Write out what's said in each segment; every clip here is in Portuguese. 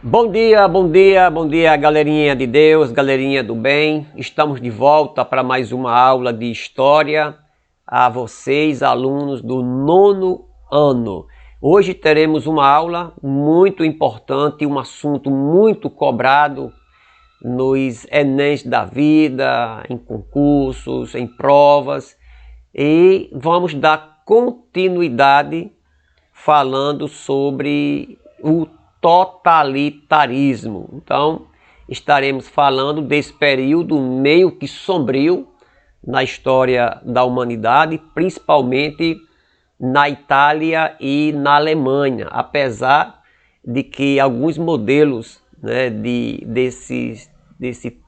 Bom dia, bom dia, bom dia, galerinha de Deus, galerinha do bem. Estamos de volta para mais uma aula de história a vocês, alunos do nono ano. Hoje teremos uma aula muito importante, um assunto muito cobrado nos Enems da vida, em concursos, em provas, e vamos dar continuidade falando sobre o totalitarismo. Então, estaremos falando desse período meio que sombrio na história da humanidade, principalmente na Itália e na Alemanha, apesar de que alguns modelos, né, desse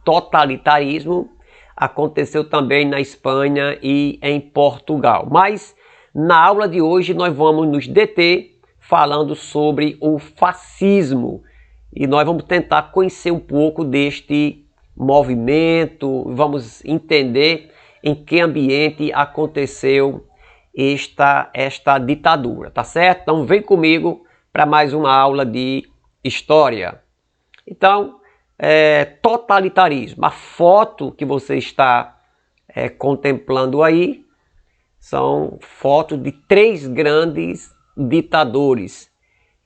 totalitarismo aconteceu também na Espanha e em Portugal. Mas na aula de hoje nós vamos nos deter falando sobre o fascismo e nós vamos tentar conhecer um pouco deste movimento, vamos entender em que ambiente aconteceu esta ditadura, tá certo? Então vem comigo para mais uma aula de história. Então, totalitarismo, a foto que você está contemplando aí são fotos de três grandes ditadores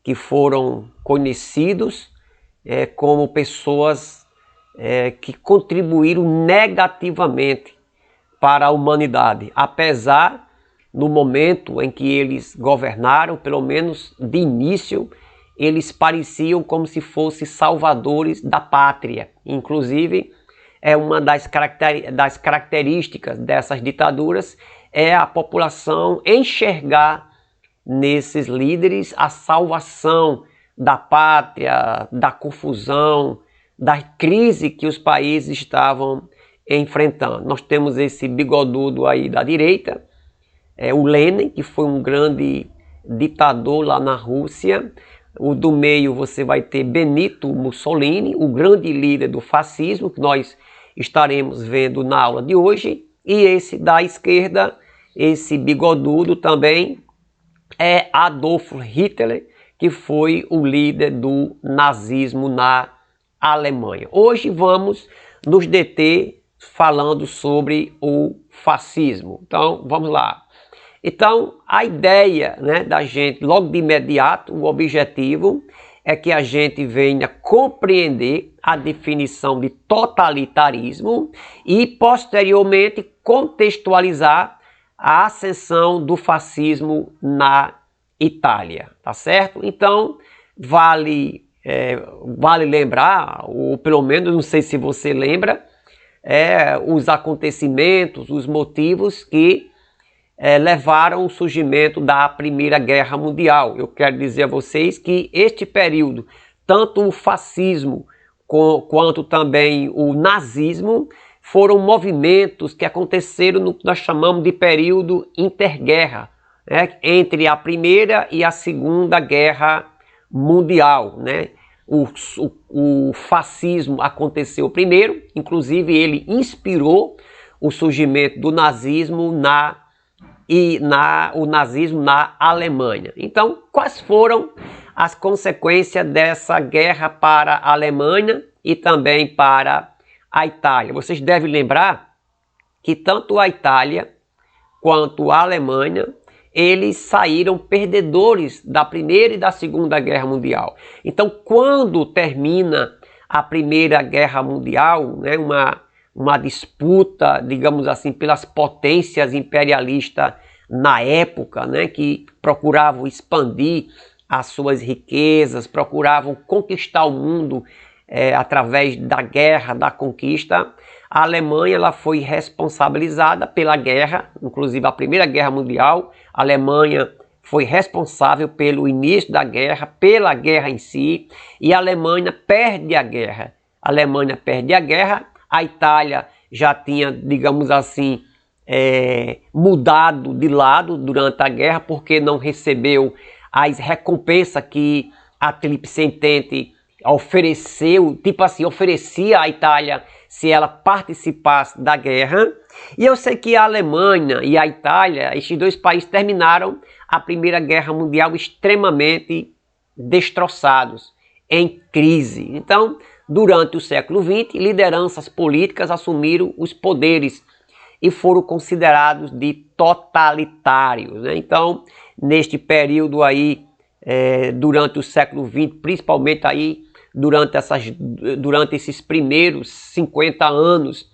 que foram conhecidos como pessoas que contribuíram negativamente para a humanidade, apesar no momento em que eles governaram, pelo menos de início, eles pareciam como se fossem salvadores da pátria. Inclusive, uma das características dessas ditaduras é a população enxergar nesses líderes a salvação da pátria, da confusão, da crise que os países estavam enfrentando. Nós temos esse bigodudo aí da direita, o Lenin, que foi um grande ditador lá na Rússia. O do meio você vai ter Benito Mussolini, o grande líder do fascismo, que nós estaremos vendo na aula de hoje. E esse da esquerda, esse bigodudo também, é Adolf Hitler, que foi o líder do nazismo na Alemanha. Hoje vamos nos deter falando sobre o fascismo. Então, vamos lá. Então, a ideia, né, da gente, logo de imediato, o objetivo é que a gente venha compreender a definição de totalitarismo e, posteriormente, contextualizar a ascensão do fascismo na Itália, tá certo? Então, vale lembrar, ou pelo menos, não sei se você lembra, os acontecimentos, os motivos que levaram ao surgimento da Primeira Guerra Mundial. Eu quero dizer a vocês que este período, tanto o fascismo quanto também o nazismo, foram movimentos que aconteceram no que nós chamamos de período interguerra, né, entre a Primeira e a Segunda Guerra Mundial, né? O fascismo aconteceu primeiro, inclusive ele inspirou o surgimento do nazismo o nazismo na Alemanha. Então, quais foram as consequências dessa guerra para a Alemanha e também para a Itália? Vocês devem lembrar que tanto a Itália quanto a Alemanha, eles saíram perdedores da Primeira e da Segunda Guerra Mundial. Então, quando termina a Primeira Guerra Mundial, né, uma disputa, digamos assim, pelas potências imperialistas na época, né, que procuravam expandir as suas riquezas, procuravam conquistar o mundo através da guerra, da conquista. A Alemanha ela foi responsabilizada pela guerra, inclusive a Primeira Guerra Mundial. A Alemanha foi responsável pelo início da guerra, pela guerra em si, e a Alemanha perde a guerra. A Alemanha perde a guerra, a Itália já tinha, digamos assim, mudado de lado durante a guerra, porque não recebeu as recompensas que a Tríplice Entente ofereceu, tipo assim, oferecia à Itália se ela participasse da guerra. E eu sei que a Alemanha e a Itália, estes dois países terminaram a Primeira Guerra Mundial extremamente destroçados. em crise. Então, durante o século XX, lideranças políticas assumiram os poderes e foram considerados de totalitários, né? Então, neste período aí, durante o século XX, principalmente aí durante esses primeiros 50 anos,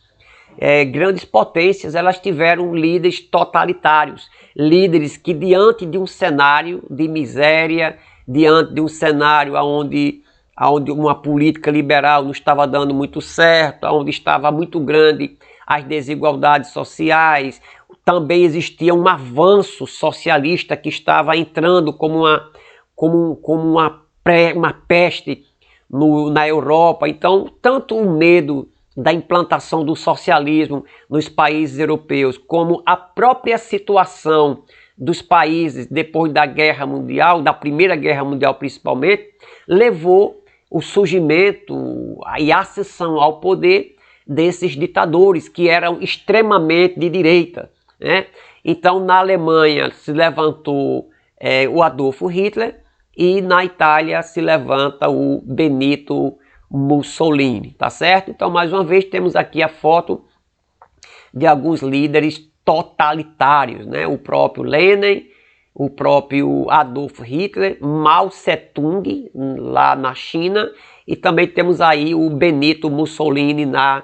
grandes potências elas tiveram líderes totalitários, líderes que diante de um cenário de miséria, diante de um cenário onde uma política liberal não estava dando muito certo, onde estava muito grande as desigualdades sociais, também existia um avanço socialista que estava entrando como uma peste na Europa. Então, tanto o medo da implantação do socialismo nos países europeus, como a própria situação dos países depois da Guerra Mundial, da Primeira Guerra Mundial principalmente, levou o surgimento e a ascensão ao poder desses ditadores que eram extremamente de direita, né? Então, na Alemanha se levantou o Adolfo Hitler e na Itália se levanta o Benito Mussolini, tá certo? Então, mais uma vez, temos aqui a foto de alguns líderes totalitários, né? O próprio Lenin, o próprio Adolf Hitler, Mao Tse-tung lá na China, e também temos aí o Benito Mussolini na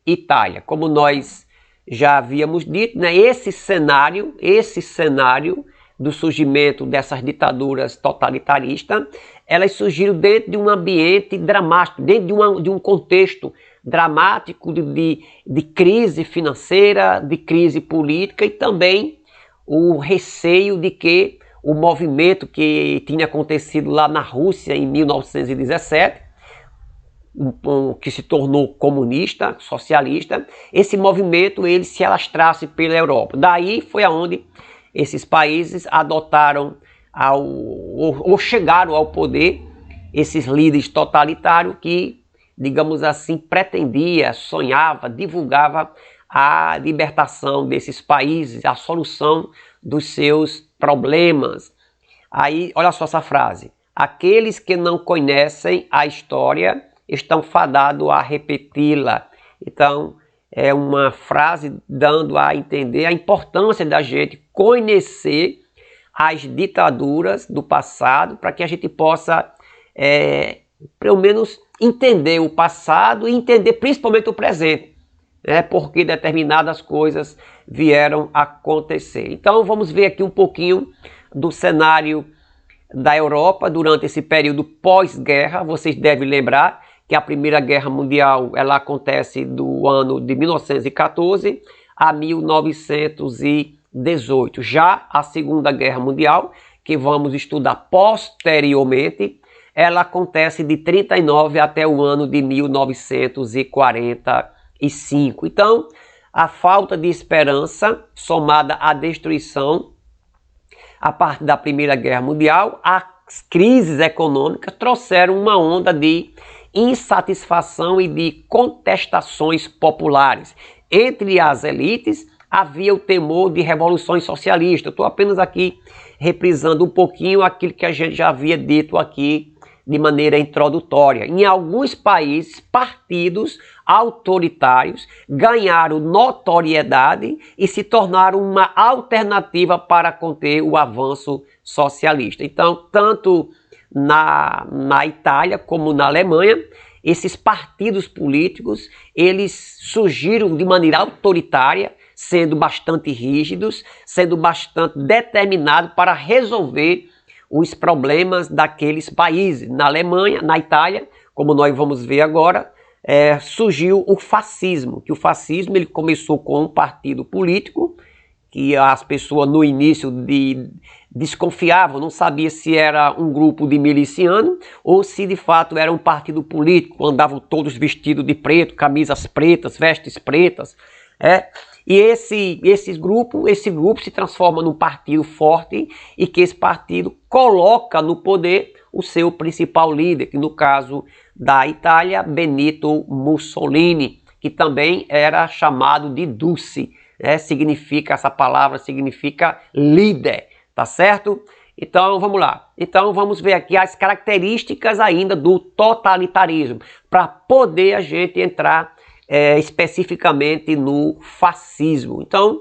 Itália. Como nós já havíamos dito, né? Esse cenário do surgimento dessas ditaduras totalitaristas, elas surgiram dentro de um ambiente dramático, dentro de um contexto dramático de crise financeira, de crise política, e também o receio de que o movimento que tinha acontecido lá na Rússia em 1917, que se tornou comunista, socialista, esse movimento ele se alastrasse pela Europa. Daí foi aonde esses países adotaram ou chegaram ao poder esses líderes totalitários que, digamos assim, pretendia, sonhava, divulgava a libertação desses países, a solução dos seus problemas. Aí, olha só essa frase: aqueles que não conhecem a história estão fadados a repeti-la. Então, é uma frase dando a entender a importância da gente conhecer as ditaduras do passado, para que a gente possa, pelo menos, entender o passado e entender principalmente o presente, né? Porque determinadas coisas vieram acontecer. Então, vamos ver aqui um pouquinho do cenário da Europa durante esse período pós-guerra. Vocês devem lembrar que a Primeira Guerra Mundial ela acontece do ano de 1914 a 1918. Já a Segunda Guerra Mundial, que vamos estudar posteriormente, ela acontece de 39 até o ano de 1945. Então, a falta de esperança, somada à destruição a partir da Primeira Guerra Mundial, as crises econômicas trouxeram uma onda de insatisfação e de contestações populares. Entre as elites havia o temor de revoluções socialistas. Estou apenas aqui reprisando um pouquinho aquilo que a gente já havia dito aqui de maneira introdutória. Em alguns países, partidos autoritários ganharam notoriedade e se tornaram uma alternativa para conter o avanço socialista. Então, tanto na Itália como na Alemanha, esses partidos políticos, eles surgiram de maneira autoritária, sendo bastante rígidos, sendo bastante determinados para resolver os problemas daqueles países. Na Alemanha, na Itália, como nós vamos ver agora, surgiu o fascismo, que o fascismo ele começou com um partido político, que as pessoas no início desconfiavam, não sabia se era um grupo de milicianos ou se de fato era um partido político, andavam todos vestidos de preto, camisas pretas, vestes pretas, E esse grupo se transforma num partido forte e que esse partido coloca no poder o seu principal líder, que no caso da Itália, Benito Mussolini, que também era chamado de Duce, essa palavra significa líder, tá certo? Então vamos lá. Então vamos ver aqui as características ainda do totalitarismo, para poder a gente entrar especificamente no fascismo. Então,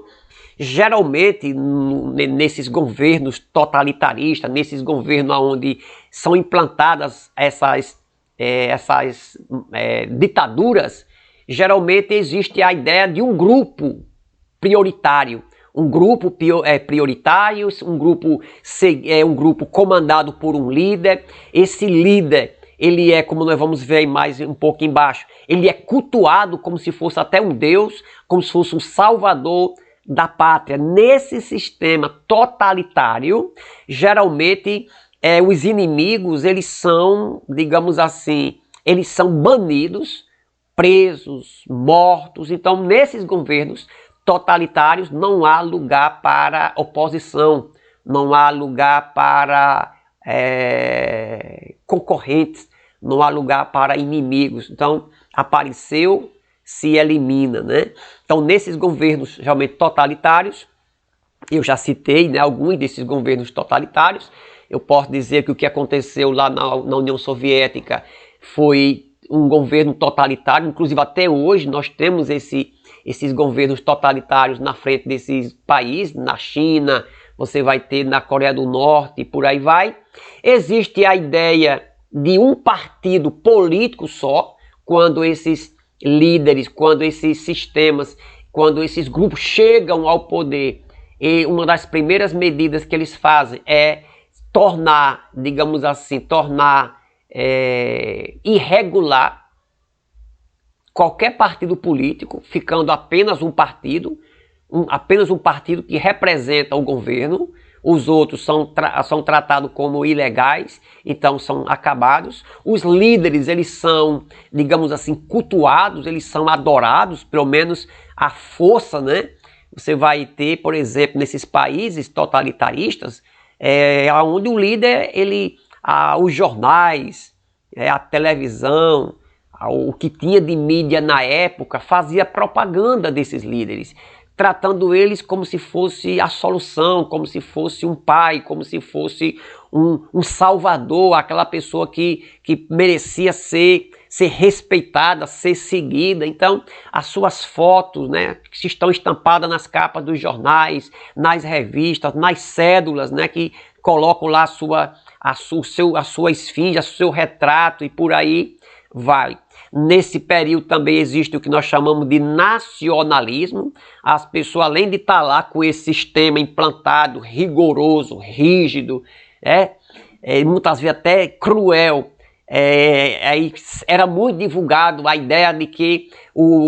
geralmente nesses governos totalitaristas, nesses governos onde são implantadas essas ditaduras, geralmente existe a ideia de um grupo prioritário. Um grupo prioritário, um grupo comandado por um líder. Esse líder, ele é, como nós vamos ver mais um pouco embaixo, ele é cultuado como se fosse até um deus, como se fosse um salvador da pátria. Nesse sistema totalitário, geralmente os inimigos, eles são, digamos assim, eles são banidos, presos, mortos. Então, nesses governos totalitários não há lugar para oposição, não há lugar para concorrentes, não há lugar para inimigos. Então, apareceu, se elimina, né? Então, nesses governos realmente totalitários, eu já citei, né, alguns desses governos totalitários. Eu posso dizer que o que aconteceu lá na União Soviética foi um governo totalitário. Inclusive até hoje nós temos esses governos totalitários na frente desses países. Na China, você vai ter na Coreia do Norte e por aí vai. Existe a ideia de um partido político só, quando esses líderes, quando esses sistemas, quando esses grupos chegam ao poder, e uma das primeiras medidas que eles fazem é tornar, digamos assim, irregular qualquer partido político, ficando apenas um partido que representa o governo. Os outros são tratados como ilegais, então são acabados. Os líderes, eles são, digamos assim, cultuados, eles são adorados, pelo menos a força, né? Você vai ter, por exemplo, nesses países totalitaristas, onde o líder, os jornais, a televisão, o que tinha de mídia na época, fazia propaganda desses líderes, tratando eles como se fosse a solução, como se fosse um pai, como se fosse um salvador, aquela pessoa que merecia ser respeitada, ser seguida. Então, as suas fotos, né, que estão estampadas nas capas dos jornais, nas revistas, nas cédulas, né, que colocam lá a sua esfinge, o seu retrato e por aí vai. Nesse período também existe o que nós chamamos de nacionalismo. As pessoas, além de estar lá com esse sistema implantado, rigoroso, rígido, muitas vezes até cruel, era muito divulgado a ideia de que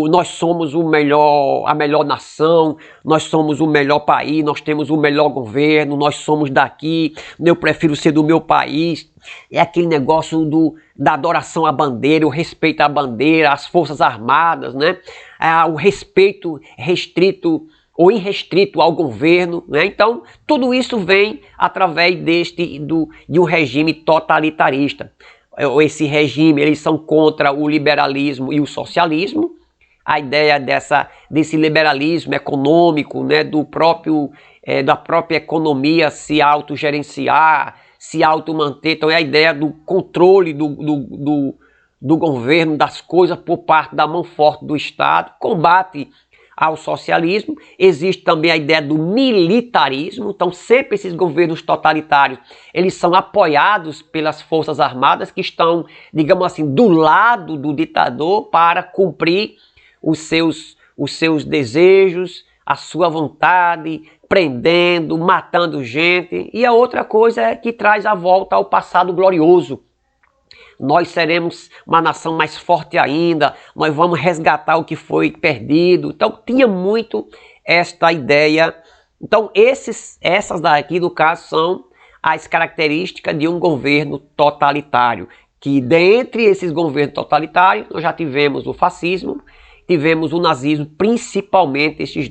nós somos a melhor nação, nós somos o melhor país, nós temos o melhor governo, nós somos daqui, eu prefiro ser do meu país. É aquele negócio da adoração à bandeira, o respeito à bandeira, às forças armadas, né? O respeito restrito ou irrestrito ao governo, né? Então, tudo isso vem através de um regime totalitarista. Esse regime, eles são contra o liberalismo e o socialismo. A ideia desse liberalismo econômico, né, da própria economia se autogerenciar, se automanter. Então é a ideia do controle do governo, das coisas por parte da mão forte do Estado, combate ao socialismo. Existe também a ideia do militarismo. Então sempre esses governos totalitários, eles são apoiados pelas forças armadas que estão, digamos assim, do lado do ditador para cumprir os seus desejos, a sua vontade, prendendo, matando gente. E a outra coisa é que traz a volta ao passado glorioso. Nós seremos uma nação mais forte ainda, nós vamos resgatar o que foi perdido. Então tinha muito esta ideia. Então essas daqui, no caso, são as características de um governo totalitário. Que dentre esses governos totalitários, nós já tivemos o fascismo, tivemos o nazismo, principalmente essas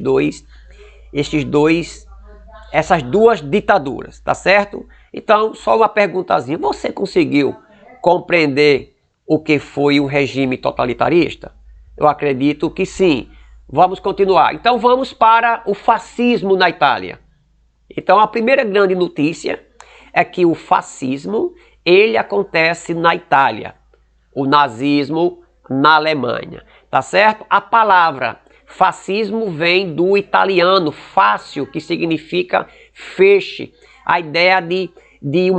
duas ditaduras, tá certo? Então, só uma perguntazinha, você conseguiu compreender o que foi o regime totalitarista? Eu acredito que sim. Vamos continuar. Então vamos para o fascismo na Itália. Então a primeira grande notícia é que o fascismo, ele acontece na Itália, o nazismo na Alemanha, tá certo? A palavra fascismo vem do italiano fácil, que significa feixe, a ideia de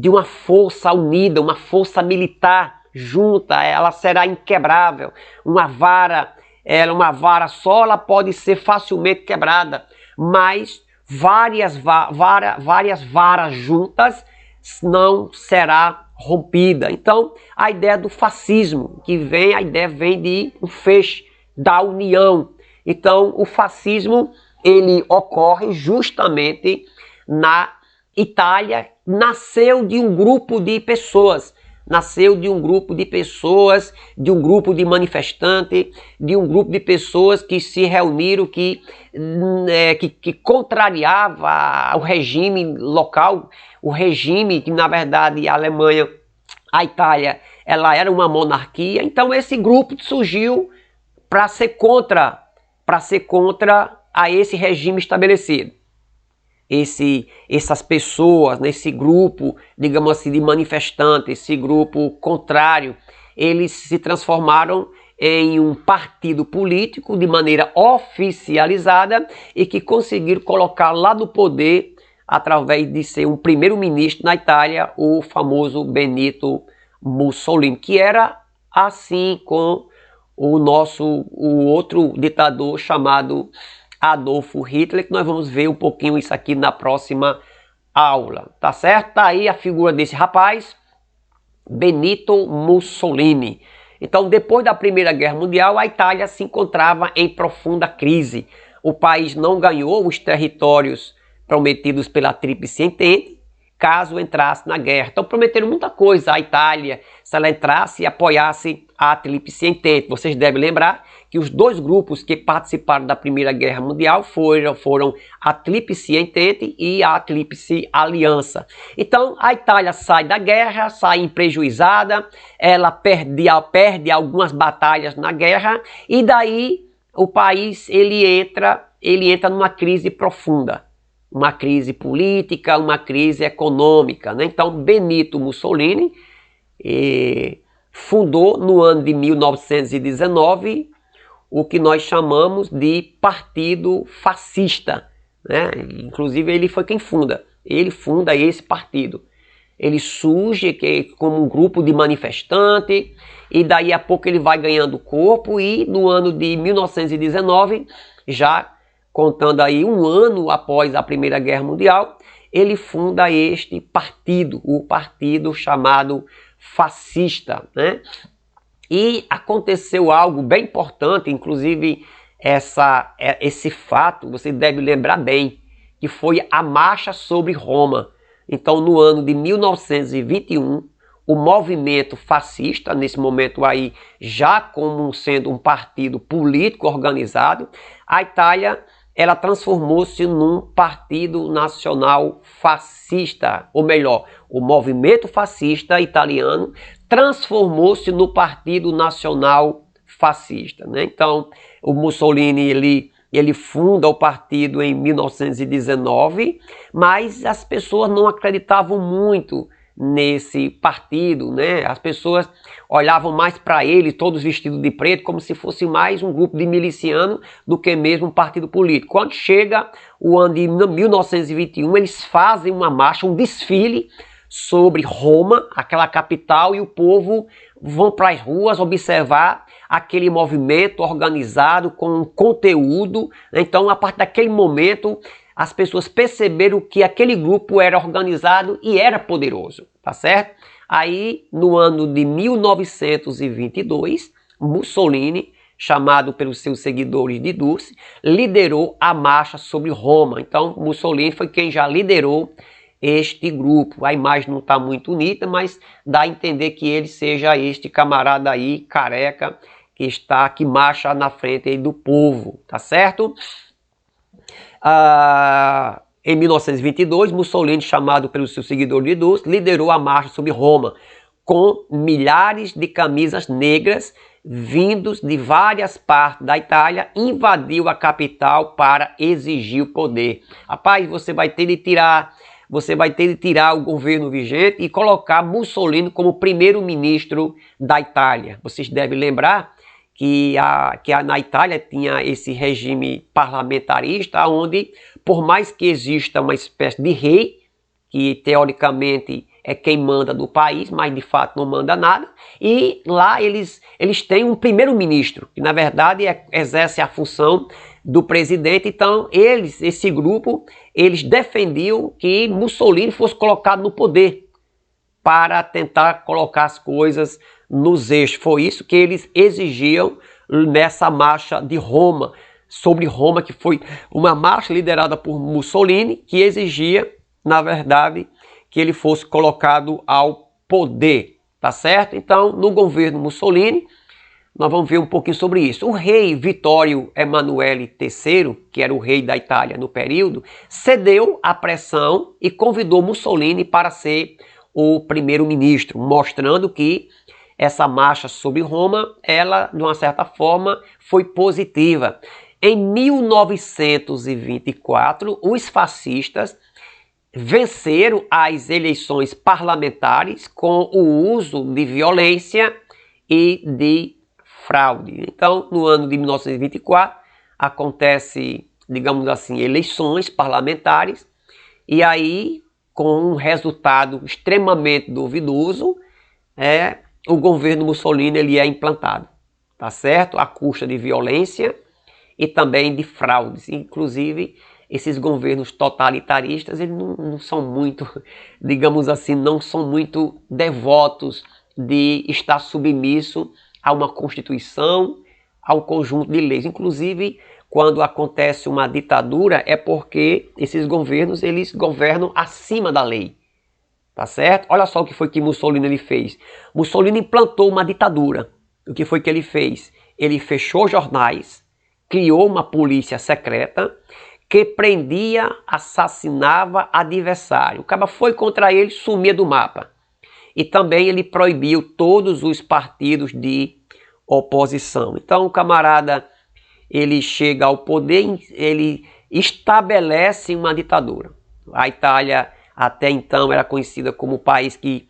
uma força unida, uma força militar junta, ela será inquebrável. Uma vara só, ela pode ser facilmente quebrada, mas várias varas juntas não será rompida. Então, a ideia do fascismo, a ideia vem de um feixe, da união. Então, o fascismo, ele ocorre justamente na Itália, nasceu de um grupo de pessoas, de um grupo de manifestantes, de um grupo de pessoas que se reuniram, que contrariava o regime local, o regime que, na verdade, a Alemanha, a Itália, ela era uma monarquia. Então, esse grupo surgiu para ser contra a esse regime estabelecido. Essas pessoas, nesse grupo, digamos assim, de manifestantes, esse grupo contrário, eles se transformaram em um partido político de maneira oficializada e que conseguiram colocar lá no poder, através de ser um primeiro-ministro na Itália, o famoso Benito Mussolini, que era assim com o outro ditador chamado Adolfo Hitler, que nós vamos ver um pouquinho isso aqui na próxima aula, tá certo? Tá aí a figura desse rapaz, Benito Mussolini. Então, depois da Primeira Guerra Mundial, a Itália se encontrava em profunda crise. O país não ganhou os territórios prometidos pela Tríplice Entente, caso entrasse na guerra. Então prometeram muita coisa à Itália, se ela entrasse e apoiasse a Tríplice Entente. Vocês devem lembrar que os dois grupos que participaram da Primeira Guerra Mundial foram a Tríplice Entente e a Tríplice Aliança. Então a Itália sai da guerra, sai prejuizada, ela perde algumas batalhas na guerra e daí o país ele entra numa crise profunda. Uma crise política, uma crise econômica, né? Então, Benito Mussolini fundou no ano de 1919 o que nós chamamos de Partido Fascista, né? Inclusive, ele foi quem funda. Ele funda esse partido. Ele surge como um grupo de manifestantes e daí a pouco ele vai ganhando corpo e no ano de 1919, já contando aí um ano após a Primeira Guerra Mundial, ele funda este partido, o partido chamado fascista, né? E aconteceu algo bem importante, inclusive esse fato, você deve lembrar bem, que foi a Marcha sobre Roma. Então, no ano de 1921, o movimento fascista, nesse momento aí, já como sendo um partido político organizado, a Itália ela transformou-se num partido nacional fascista, ou melhor, o movimento fascista italiano transformou-se no Partido Nacional Fascista, né? Então, o Mussolini ele funda o partido em 1919, mas as pessoas não acreditavam muito nesse partido, né? As pessoas olhavam mais para ele, todos vestidos de preto, como se fosse mais um grupo de milicianos do que mesmo um partido político. Quando chega o ano de 1921, eles fazem uma marcha, um desfile sobre Roma, aquela capital, e o povo vão para as ruas observar aquele movimento organizado com conteúdo. Então, a partir daquele momento, as pessoas perceberam que aquele grupo era organizado e era poderoso, tá certo? Aí, no ano de 1922, Mussolini, chamado pelos seus seguidores de Dulce, liderou a marcha sobre Roma. Então, Mussolini foi quem já liderou este grupo. A imagem não está muito nítida, mas dá a entender que ele seja este camarada aí, careca, que marcha na frente aí do povo, tá certo? Em 1922, Mussolini, chamado pelos seus seguidores de Dulce, liderou a marcha sobre Roma, com milhares de camisas negras vindos de várias partes da Itália, invadiu a capital para exigir o poder. Rapaz, você vai ter de tirar você vai ter de tirar o governo vigente e colocar Mussolini como primeiro-ministro da Itália. Vocês devem lembrar que na Itália tinha esse regime parlamentarista, onde, por mais que exista uma espécie de rei, que teoricamente é quem manda no país, mas de fato não manda nada, e lá eles têm um primeiro-ministro, que na verdade exerce a função do presidente. Então esse grupo, eles defendiam que Mussolini fosse colocado no poder para tentar colocar as coisas nos eixos. Foi isso que eles exigiam nessa marcha de Roma, sobre Roma, que foi uma marcha liderada por Mussolini, que exigia, na verdade, que ele fosse colocado ao poder, tá certo? Então, no governo Mussolini, nós vamos ver um pouquinho sobre isso. O rei Vittorio Emanuele III, que era o rei da Itália no período, cedeu à pressão e convidou Mussolini para ser o primeiro-ministro, mostrando que essa marcha sobre Roma, ela, de uma certa forma, foi positiva. Em 1924, os fascistas venceram as eleições parlamentares com o uso de violência e de fraude. Então, no ano de 1924, acontece, digamos assim, eleições parlamentares, e aí, com um resultado extremamente duvidoso, o governo Mussolini ele é implantado, tá certo? À custa de violência e também de fraudes. Inclusive, esses governos totalitaristas, eles não são muito, digamos assim, não são muito devotos de estar submisso a uma Constituição, a um conjunto de leis. Inclusive, quando acontece uma ditadura, é porque esses governos, eles governam acima da lei. Tá certo? Olha só o que foi que Mussolini ele fez. Mussolini implantou uma ditadura. O que foi que ele fez? Ele fechou jornais, criou uma polícia secreta que prendia, assassinava adversário. O cara foi contra ele, sumia do mapa. E também ele proibiu todos os partidos de oposição. Então o camarada, ele chega ao poder, ele estabelece uma ditadura. A Itália até então era conhecida como o país que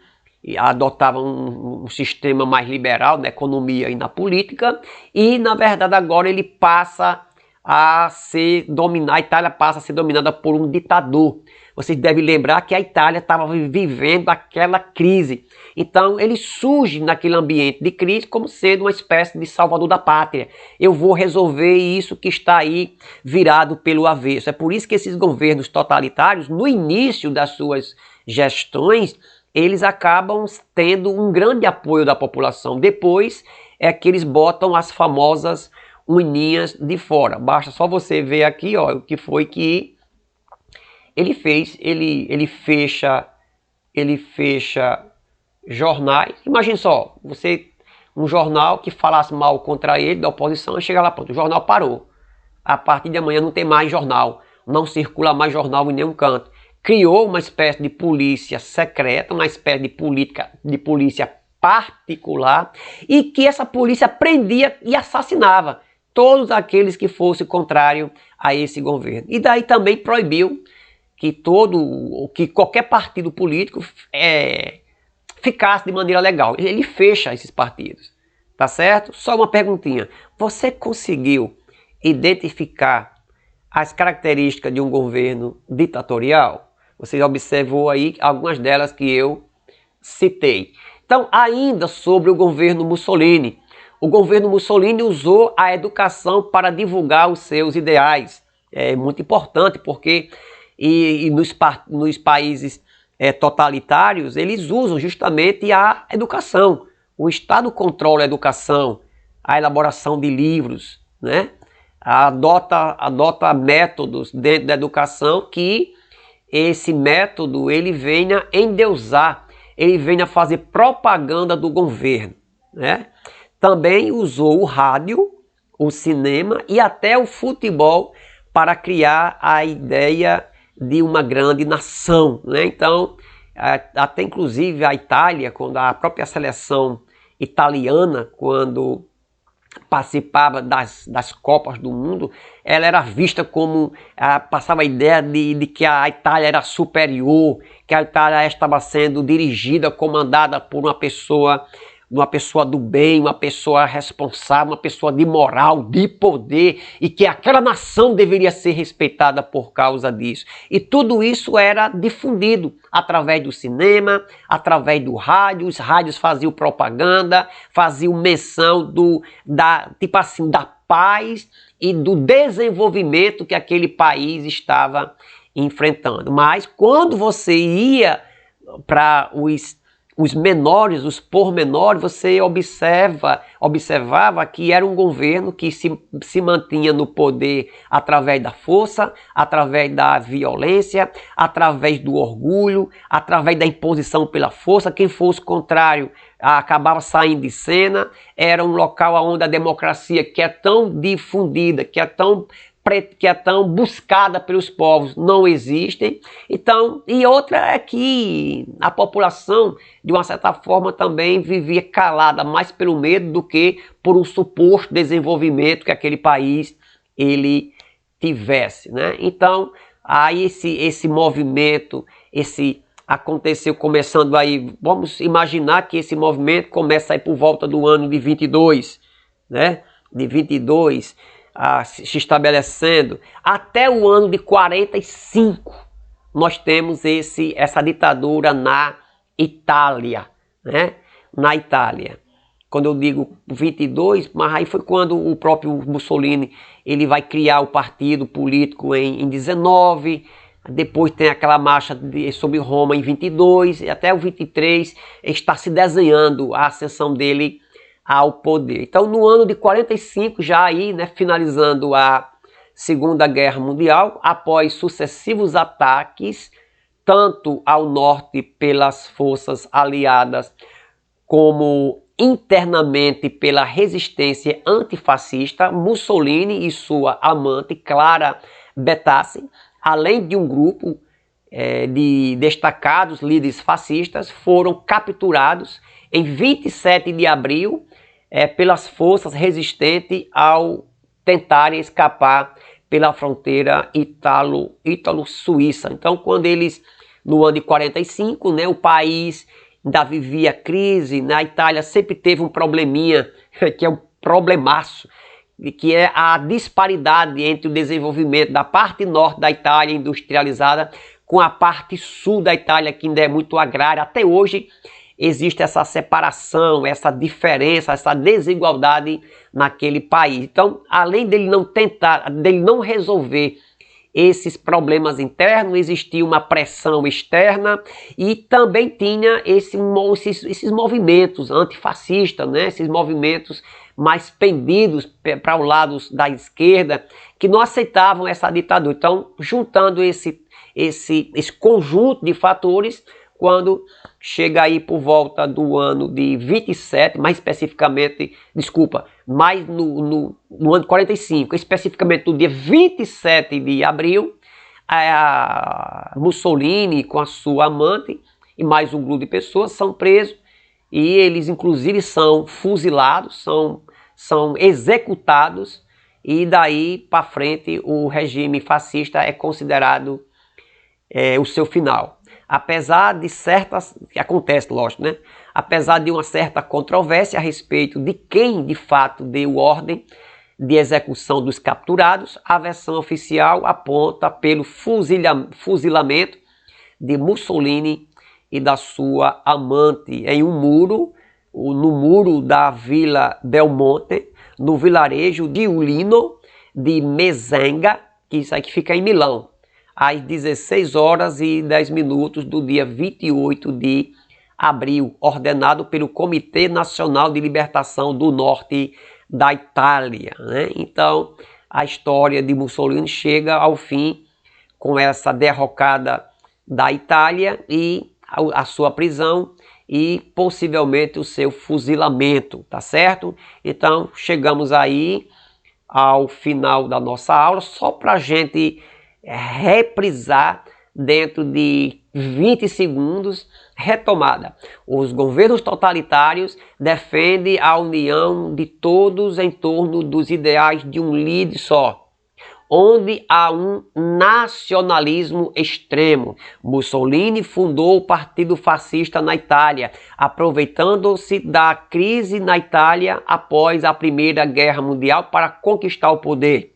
adotava um sistema mais liberal na economia e na política, e na verdade agora ele passa a a Itália passa a ser dominada por um ditador. Vocês devem lembrar que a Itália estava vivendo aquela crise. Então ele surge naquele ambiente de crise como sendo uma espécie de salvador da pátria. Eu vou resolver isso que está aí virado pelo avesso. É por isso que esses governos totalitários, no início das suas gestões, eles acabam tendo um grande apoio da população. Depois é que eles botam as famosas uninhas de fora. Basta só você ver aqui, ó, o que foi que ele fez. Ele fecha jornais. Imagine só, um jornal que falasse mal contra ele, da oposição, chega lá, pronto, o jornal parou. A partir de amanhã não tem mais jornal, não circula mais jornal em nenhum canto. Criou uma espécie de polícia secreta, uma espécie de polícia particular, e que essa polícia prendia e assassinava todos aqueles que fossem contrários a esse governo. E daí também proibiu que qualquer partido político ficasse de maneira legal. Ele fecha esses partidos, tá certo? Só uma perguntinha. Você conseguiu identificar as características de um governo ditatorial? Você observou aí algumas delas que eu citei. Então, ainda sobre o governo Mussolini. O governo Mussolini usou a educação para divulgar os seus ideais. É muito importante porque nos países totalitários, eles usam justamente a educação. O Estado controla a educação, a elaboração de livros, né? Adota métodos dentro da educação que esse método ele venha endeusar, ele venha fazer propaganda do governo, né? Também usou o rádio, o cinema e até o futebol para criar a ideia de uma grande nação, né? Então, até inclusive a Itália, quando a própria seleção italiana, quando participava das Copas do Mundo, ela era vista como, passava a ideia de que a Itália era superior, que a Itália estava sendo dirigida, comandada por uma pessoa do bem, uma pessoa responsável, uma pessoa de moral, de poder, e que aquela nação deveria ser respeitada por causa disso. E tudo isso era difundido através do cinema, através do rádio. Os rádios faziam propaganda, faziam menção tipo assim, da paz e do desenvolvimento que aquele país estava enfrentando. Mas quando você ia para os menores, os pormenores, você observava que era um governo que se mantinha no poder através da força, através da violência, através do orgulho, através da imposição pela força. Quem fosse contrário acabava saindo de cena. Era um local onde a democracia, que é tão difundida, que é tão buscada pelos povos, não existem. Então, e outra é que a população, de uma certa forma, também vivia calada, mais pelo medo do que por um suposto desenvolvimento que aquele país ele tivesse, né? Então, aí esse movimento, aconteceu começando aí, vamos imaginar que esse movimento começa aí por volta do ano de 22, né? De 22, se estabelecendo até o ano de 45, nós temos essa ditadura na Itália, né? Na Itália. Quando eu digo 22, mas aí foi quando o próprio Mussolini ele vai criar o partido político em 19, depois tem aquela marcha sobre Roma em 22, e até o 23 está se desenhando a ascensão dele ao poder. Então, no ano de 45, já aí, né, finalizando a Segunda Guerra Mundial, após sucessivos ataques, tanto ao norte pelas forças aliadas, como internamente pela resistência antifascista, Mussolini e sua amante, Clara Bettassi, além de um grupo de destacados líderes fascistas, foram capturados em 27 de abril pelas forças resistentes ao tentarem escapar pela fronteira ítalo-suíça. Então, quando eles, no ano de 45, né, o país ainda vivia crise, na Itália sempre teve um probleminha, que é um problemaço, que é a disparidade entre o desenvolvimento da parte norte da Itália industrializada com a parte sul da Itália, que ainda é muito agrária. Até hoje existe essa separação, essa diferença, essa desigualdade naquele país. Então, além dele não resolver esses problemas internos, existia uma pressão externa e também tinha esses movimentos antifascistas, né? Esses movimentos mais pendidos para o lado da esquerda, que não aceitavam essa ditadura. Então, juntando esse conjunto de fatores, quando chega aí por volta do ano de 27, mais especificamente, mais no ano de 45, especificamente no dia 27 de abril, a Mussolini com a sua amante e mais um grupo de pessoas são presos e eles inclusive são fuzilados, são executados, e daí para frente o regime fascista é considerado o seu final. Apesar de que acontece, lógico, né? Apesar de uma certa controvérsia a respeito de quem de fato deu ordem de execução dos capturados, a versão oficial aponta pelo fuzilamento de Mussolini e da sua amante em um muro, no muro da Vila Belmonte, no vilarejo de Ulino de Mezenga, que isso aqui fica em Milão, às 16 horas e 10 minutos do dia 28 de abril, ordenado pelo Comitê Nacional de Libertação do Norte da Itália, né? Então, a história de Mussolini chega ao fim com essa derrocada da Itália e a sua prisão e possivelmente o seu fuzilamento, tá certo? Então, chegamos aí ao final da nossa aula, só para a gente reprisar dentro de 20 segundos, retomada. Os governos totalitários defendem a união de todos em torno dos ideais de um líder só, onde há um nacionalismo extremo. Mussolini fundou o Partido Fascista na Itália, aproveitando-se da crise na Itália após a Primeira Guerra Mundial para conquistar o poder.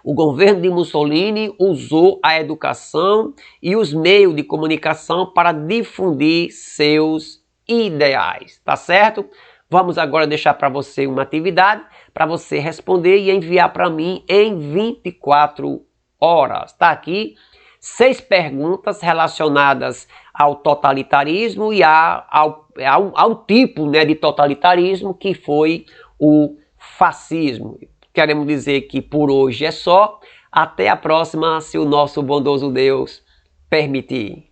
O governo de Mussolini usou a educação e os meios de comunicação para difundir seus ideais, tá certo? Vamos agora deixar para você uma atividade para você responder e enviar para mim em 24 horas. Está aqui 6 perguntas relacionadas ao totalitarismo e ao tipo, né, de totalitarismo que foi o fascismo. Queremos dizer que por hoje é só. Até a próxima, se o nosso bondoso Deus permitir.